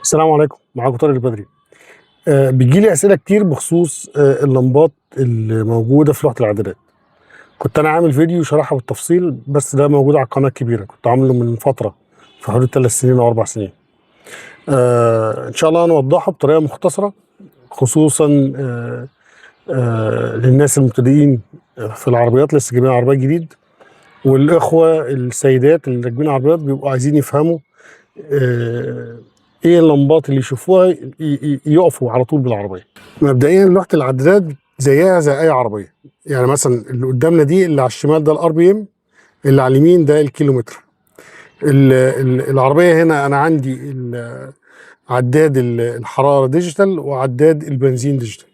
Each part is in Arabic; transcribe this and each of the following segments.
السلام عليكم، معاكم طارق البدري. بيجي لي اسئله كتير بخصوص اللمبات اللي موجوده في لوحه الاعدادات. كنت انا عامل فيديو شرحها بالتفصيل، بس ده موجود على القناه الكبيره، كنت عامله من فتره في حدود 3 سنين او 4 سنين. ان شاء الله هنوضحه بطريقه مختصره، خصوصا للناس المبتدئين في العربيات، لسه جايبين عربيات جديد، والاخوه السيدات اللي راكبين عربيات بيبقوا عايزين يفهموا آه، ايه اللمبات اللي يشوفوها يقفوا على طول بالعربيه. مبدئيا لوحه العدادات زيها زي اي عربيه، يعني مثلا اللي قدامنا دي اللي على الشمال ده الار بي ام، اللي على اليمين ده الكيلومتر. العربيه هنا انا عندي عداد الحراره ديجيتال وعداد البنزين ديجيتال.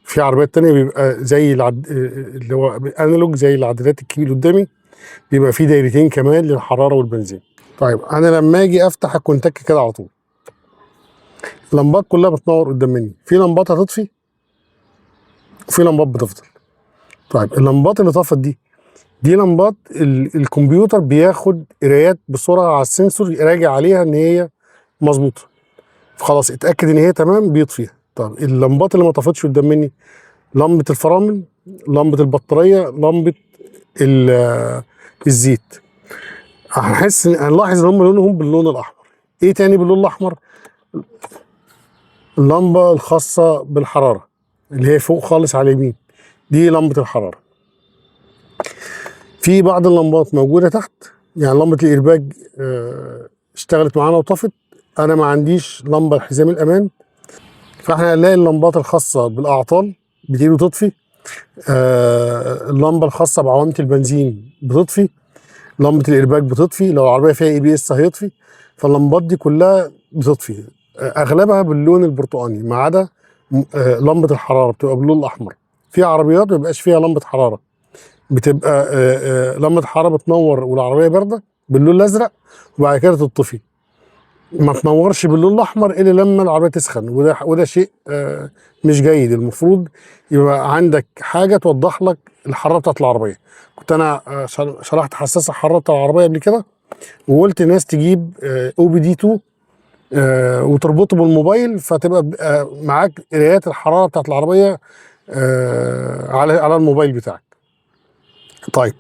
في عربيات تانية بيبقى زي اللي هو انالوج زي العدادات الكبير قدامي، بيبقى فيه دايرتين كمان للحراره والبنزين. طيب انا لما اجي افتح الكونتاك كده على طول، اللمبات كلها بتنور قدام مني، في لمبات هتطفي وفي لمبات بتفضل. طيب اللمبات اللي طفت دي لمبات الكمبيوتر بياخد قرايات بسرعه على السنسور، يراجع عليها ان هي مظبوطه، فخلاص اتاكد ان هي تمام بيطفيها. طب اللمبات اللي ما طفتش قدام مني، لمبه الفرامل، لمبه البطاريه، لمبه الزيت، هنلاحظ ان هم لونهم باللون الاحمر. ايه تاني باللون الاحمر؟ اللمبه الخاصه بالحراره اللي هي فوق خالص على اليمين، دي لمبه الحراره. في بعض اللمبات موجوده تحت، يعني لمبه الايرباج اشتغلت معانا وطفت، انا ما عنديش لمبه لحزام الامان، فاحنا هنلاقي اللمبات الخاصه بالاعطال بتيجي وتطفي، اللمبه الخاصه بعوامه البنزين بتطفي، لمبه الايرباج بتطفي، لو العربيه فيها اي بي اس هيطفي. فاللمبات دي كلها بتطفي، اغلبها باللون البرتقاني ما عدا لمبه الحراره بتبقى باللون الاحمر. في عربيات ما بيبقاش فيها لمبه حراره، بتبقى لمبه الحراره بتنور والعربيه بارده باللون الازرق، وبعد كده تطفي، ما تنورش باللون الاحمر الا لما العربيه تسخن، وده شيء مش جيد. المفروض يبقى عندك حاجه توضح لك الحراره بتاعت العربيه. كنت انا شرحت حساس الحراره بتاع العربيه قبل كده، وقلت الناس تجيب او بي دي 2 وتربطه بالموبايل، فتبقى معاك قرايات الحراره بتاعت العربيه على الموبايل بتاعك. طيب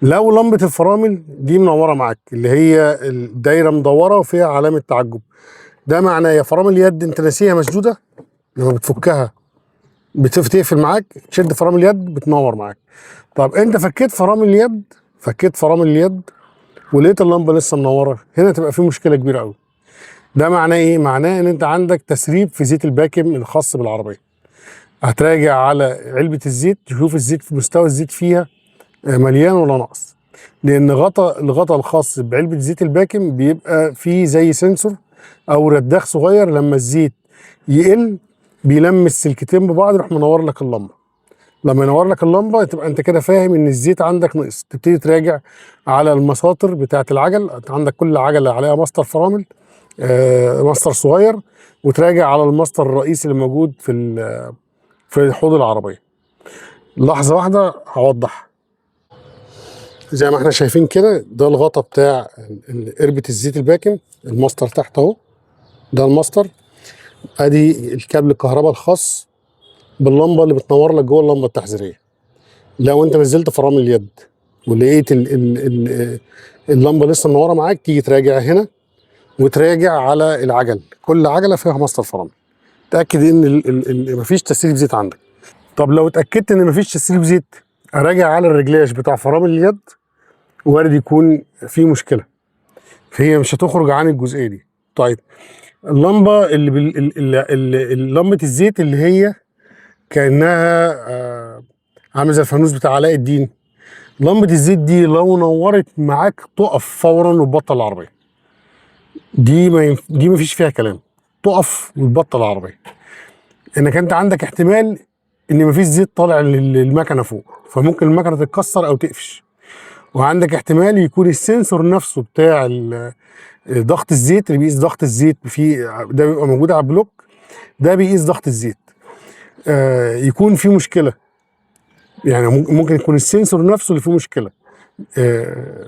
لو لمبه الفرامل دي منوره معاك، اللي هي الدايره مدوره وفيها علامه تعجب، ده معناه يا فرامل اليد انت ناسيها مسدوده، لما بتفكها بتقفل معاك، تشد فرامل اليد بتنور معاك. طب انت فكيت فرامل اليد ولقيت اللمبه لسه منوره، هنا تبقى في مشكله كبيره قوي. ده معناه ايه؟ معناه ان انت عندك تسريب في زيت الباكم الخاص بالعربيه. هتراجع على علبه الزيت، تشوف الزيت في مستوى الزيت فيها مليان ولا ناقص، لان الغطا الخاص بعلبه زيت الباكم بيبقى فيه زي سنسور او رداخ صغير، لما الزيت يقل بيلمس سلكتين ببعض يروح منور لك اللمبه. لما ينور لك اللمبه تبقى انت كده فاهم ان الزيت عندك نقص، تبتدي تراجع على المساطر بتاعه العجل. انت عندك كل عجله عليها مسطر فرامل، مسطر صغير، وتراجع على المسطر الرئيسي اللي موجود في حوض العربيه. لحظه واحده هوضح. زي ما احنا شايفين كده، ده الغطا بتاع قربة الزيت الباكن، الماستر تحت اهو، ده الماستر. ادي الكابل الكهرباء الخاص باللمبه اللي بتنور لك جوه اللمبه التحذيريه. لو انت نزلت فرامل اليد ولقيت اللمبه لسه منوره معاك، تيجي تراجع هنا وتراجع على العجل، كل عجله فيها ماستر فرامل، تاكد ان مفيش تسريب زيت عندك. طب لو اتاكدت ان مفيش تسريب زيت، اراجع على الرجلاش بتاع فرامل اليد، وارد يكون في مشكله، فهي مش هتخرج عن الجزئيه دي. طيب اللمبه لمبه الزيت اللي هي كانها عامله زي الفانوس بتاع علاء الدين، لمبه الزيت دي لو نورت معاك تقف فورا وتبطل العربيه. دي ما فيش فيها كلام، تقف وتبطل العربيه، انك انت عندك احتمال ان مفيش زيت طالع للمكنه فوق، فممكن المكنه تتكسر او تقفش. وعندك احتمال يكون السنسور نفسه بتاع ضغط الزيت اللي بيقيس ضغط الزيت، ده بيبقى موجود على البلوك، ده بيقيس ضغط الزيت، يكون في مشكله. يعني ممكن يكون السنسور نفسه اللي فيه مشكله،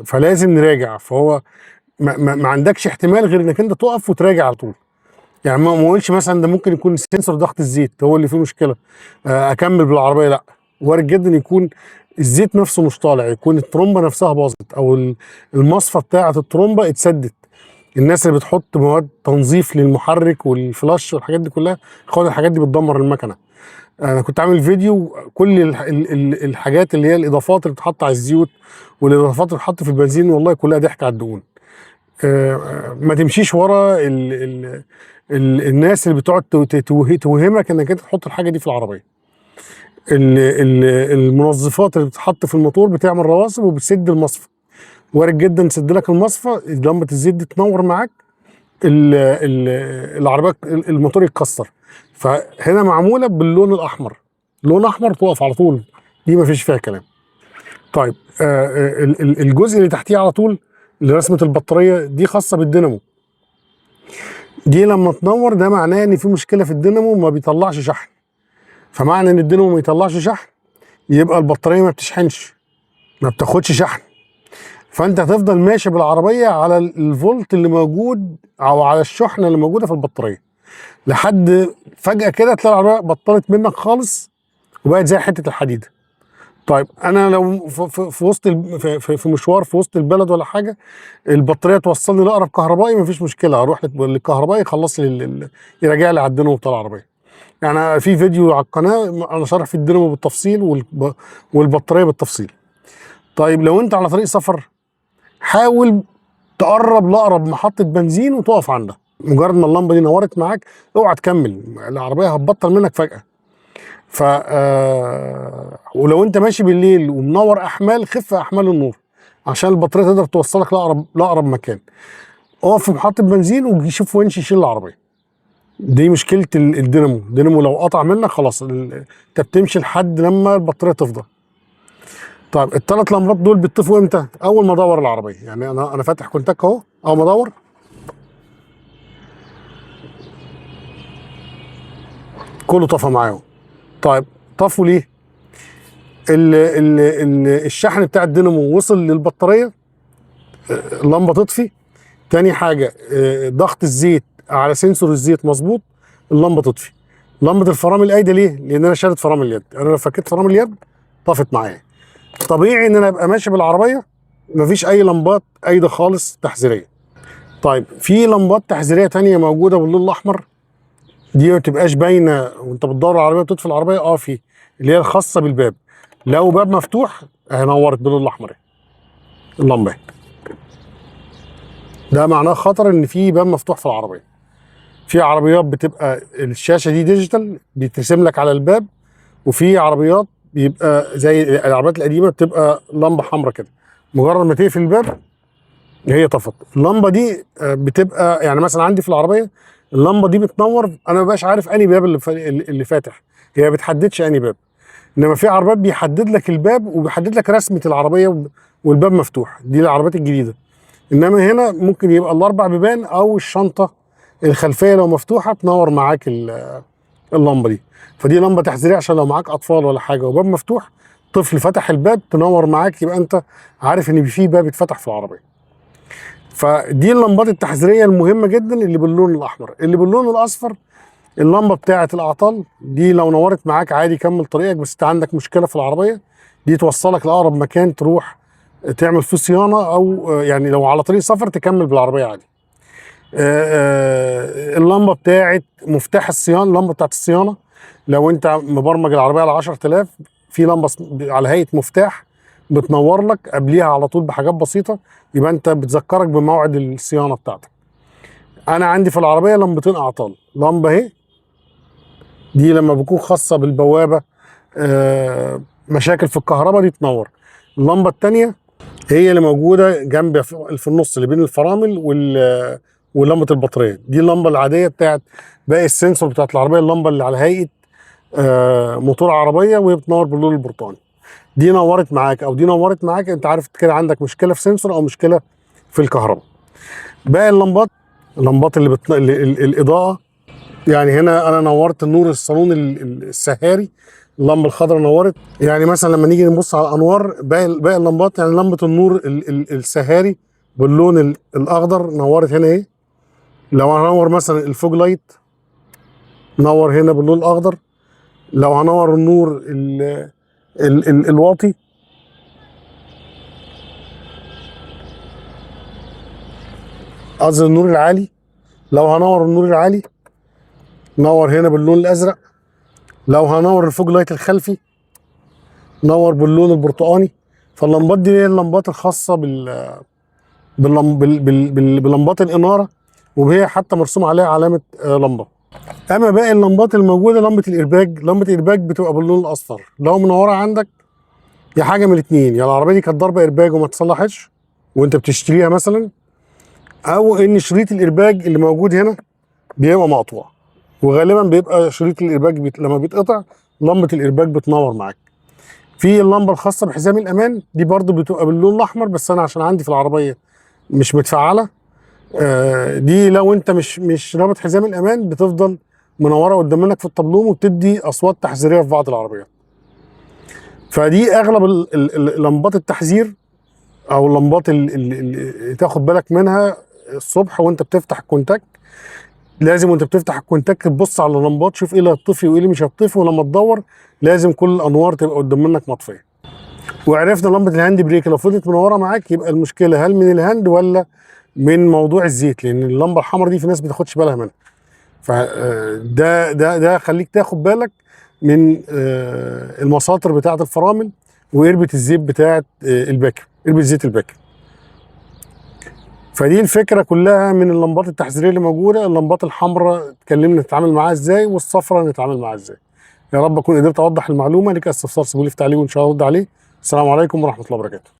فلازم نراجع. فهو ما عندكش احتمال غير انك انت تقف وتراجع على طول. يعني ما اقولش مثلا ده ممكن يكون سنسور ضغط الزيت هو اللي فيه مشكله، اكمل بالعربيه. لا، وارد جدا يكون الزيت نفسه مش طالع، يكون الترومبه نفسها باظت، او المصفى بتاعه الترومبه اتسدت. الناس اللي بتحط مواد تنظيف للمحرك والفلاش والحاجات دي كلها، خد الحاجات دي بتدمر المكنه. انا كنت عامل فيديو كل الحاجات اللي هي الاضافات اللي بتتحط على الزيوت والاضافات اللي بتتحط في البنزين، والله كلها ضحك على الدهون. ما تمشيش ورا الناس اللي بتقعد توهمك انك انت تحط الحاجه دي في العربيه. المنظفات اللي بتتحط في الموتور بتعمل رواسب وبتسد المصفى، وارد جدا تسد لك المصفى، لمبه الزيت دي تنور معاك، العربيه الموتور يتكسر. فهنا معموله باللون الاحمر، لون احمر تقف على طول، دي ما فيش فيها كلام. طيب الجزء اللي تحتيه على طول لرسمه البطاريه دي خاصه بالدينامو، دي لما تنور ده معناه ان في مشكله في الدينامو ما بيطلعش شحن. فمعنى ان الدينامو ما يطلعش شحن يبقى البطاريه ما بتشحنش، ما بتاخدش شحن. فانت هتفضل ماشي بالعربيه على الفولت اللي موجود او على الشحنه اللي موجوده في البطاريه، لحد فجاه كده تلاقي العربيه بطلت منك خالص وبقت زي حته الحديده. طيب انا لو في وسط في مشوار في وسط البلد ولا حاجه، البطاريه توصلني لاقرب كهربائي، مفيش مشكله، اروح للكهربائي يخلص لي يراجع لي على الدينامو بتاع العربيه. يعني في فيديو على القناه انا شارح في الدينامو بالتفصيل والبطاريه بالتفصيل. طيب لو انت على طريق سفر، حاول تقرب لاقرب محطه بنزين وتقف عندها، مجرد ما اللمبه دي نورت معاك اوعى تكمل، العربيه هتبطل منك فجاه. ف ولو انت ماشي بالليل ومنور احمال، خف احمال النور عشان البطاريه تقدر توصلك لاقرب مكان. اقف في محطه بنزين وشوف وينش يشيل العربيه. دي مشكله الدينامو لو قطع منك خلاص، انت بتمشي لحد لما البطاريه تفضى. طيب الثلاث لمبات دول بيطفوا امتى؟ اول ما ادور العربيه. يعني انا فاتح كونتاك اهو، اول ما ادور كله طفى معاهم. طيب طفوا ليه؟ الشحن بتاع الدينامو وصل للبطاريه، اللمبه تطفي. تاني حاجه ضغط الزيت على سنسور الزيت مظبوط، اللمبه تطفي. لمبه الفرامل القايده ليه؟ لان انا شادد فرامل اليد، انا لو فكيت فرامل اليد طفت معايا. طبيعي ان انا ابقى ماشي بالعربيه مفيش اي لمبات قايده خالص تحذيريه. طيب في لمبات تحذيريه تانيه موجوده باللون الاحمر، دي ما بتبقاش باينه وانت بتدور العربيه وتطفي العربيه. في اللي هي الخاصه بالباب، لو باب مفتوح نورت باللون الاحمر اللمبه، ده معناه خطر ان في باب مفتوح في العربيه. في عربيات بتبقى الشاشه دي ديجيتال بيترسم لك على الباب، وفي عربيات بيبقى زي العربيات القديمه بتبقى لمبه حمراء كده، مجرد ما تقفل الباب هي طفت. اللمبه دي بتبقى يعني مثلا عندي في العربيه اللمبه دي بتنور، انا ما بقاش عارف انهي باب اللي فاتح، هي ما بتحددش انهي باب. انما في عربيات بيحدد لك الباب وبيحدد لك رسمه العربيه والباب مفتوح، دي العربيات الجديده. انما هنا ممكن يبقى الاربع بيبان او الشنطه الخلفيه لو مفتوحه تنور معاك اللمبه دي. فدي لمبه تحذيريه عشان لو معاك اطفال ولا حاجه وباب مفتوح، طفل فتح الباب تنور معاك، يبقى انت عارف ان في باب اتفتح في العربيه. فدي اللمبات التحذيريه المهمه جدا اللي باللون الاحمر. اللي باللون الاصفر اللمبه بتاعه الاعطال، دي لو نورت معاك عادي كمل طريقك، بس انت عندك مشكله في العربيه، دي توصلك لاقرب مكان تروح تعمل فيه صيانه، او يعني لو على طريق سفر تكمل بالعربيه عادي. اللمبه بتاعه مفتاح الصيانه، اللمبه بتاعه الصيانه لو انت مبرمج العربيه على 10000، في لمبه على هيئه مفتاح بتنور لك قبليها على طول بحاجات بسيطه، يبقى انت بتذكرك بموعد الصيانه بتاعتك. انا عندي في العربيه لمبتين اعطال، لمبه اهي دي لما بكون خاصه بالبوابه مشاكل في الكهرباء دي تنور. اللمبه الثانيه هي اللي موجوده جنب في النص اللي بين الفرامل ولمبه البطاريه، دي اللمبه العاديه بتاعت باقي السنسور بتاعت العربيه، اللمبه اللي على هيئه موتور عربيه وهي بتنور باللون البرتقاني. دي نورت معاك او دي نورت معاك، انت عارف كده عندك مشكله في سنسور او مشكله في الكهرباء. باقي اللمبات الاضاءه، يعني هنا انا نورت النور الصالون السهاري، اللمبه الخضراء نورت. يعني مثلا لما نيجي نبص على الانوار باقي اللمبات، يعني لمبه النور السهاري باللون الاخضر نورت هنا اهي، لو هنور مثلا الفوج لايت نور هنا باللون الاخضر. لو هنور النور الواطي قصدي النور العالي، لو هنور النور العالي نور هنا باللون الازرق. لو هنور الفوج لايت الخلفي نور باللون البرتقاني. فاللمبات دي هي اللمبات الخاصه بلمبات الاناره، وهي حتى مرسوم عليها علامه لمبه. اما باقي اللمبات الموجوده لمبه الارباج بتبقى باللون الاصفر. لو منوره عندك يا حاجه من الاثنين، يا العربيه دي كانت ضاربه ارباج وما اتصلحتش وانت بتشتريها مثلا، او ان شريط الارباج اللي موجود هنا بيبقى مقطوع. وغالبا بيبقى شريط الارباج لما بيتقطع لمبه الارباج بتنور معاك. في اللمبه الخاصه بحزام الامان دي برضو بتبقى باللون الاحمر، بس انا عشان عندي في العربيه مش متفعله. دي لو انت مش رابط حزام الامان بتفضل منوره قدام منك في الطابلوم وبتدي اصوات تحذيريه في بعض العربيات. فدي اغلب لمبات التحذير او اللمبات اللي تاخد بالك منها الصبح وانت بتفتح الكونتاك. لازم وانت بتفتح الكونتاك تبص على اللمبات، تشوف ايه اللي هتطفي وايه اللي مش هتطفي، ولما تدور لازم كل الانوار تبقى قدام منك مطفيه. وعرفنا لمبه الهاند بريك لو فضلت منوره معاك يبقى المشكله هل من الهاند ولا من موضوع الزيت، لان اللمبه الحمراء دي في ناس ما بتاخدش بالها منها. فده خليك تاخد بالك من المساطر بتاعه الفرامل وقربه الزيت بتاعه الباكر، قربه زيت الباكر. فدي الفكره كلها من اللمبات التحذيريه اللي موجوده. اللمبات الحمراء اتكلمنا نتعامل معاها ازاي، والصفراء نتعامل معاها ازاي. يا رب اكون قدرت اوضح المعلومه. ليك استفسار سيبولي في تعليق وان شاء الله ارد عليه. السلام عليكم ورحمه الله وبركاته.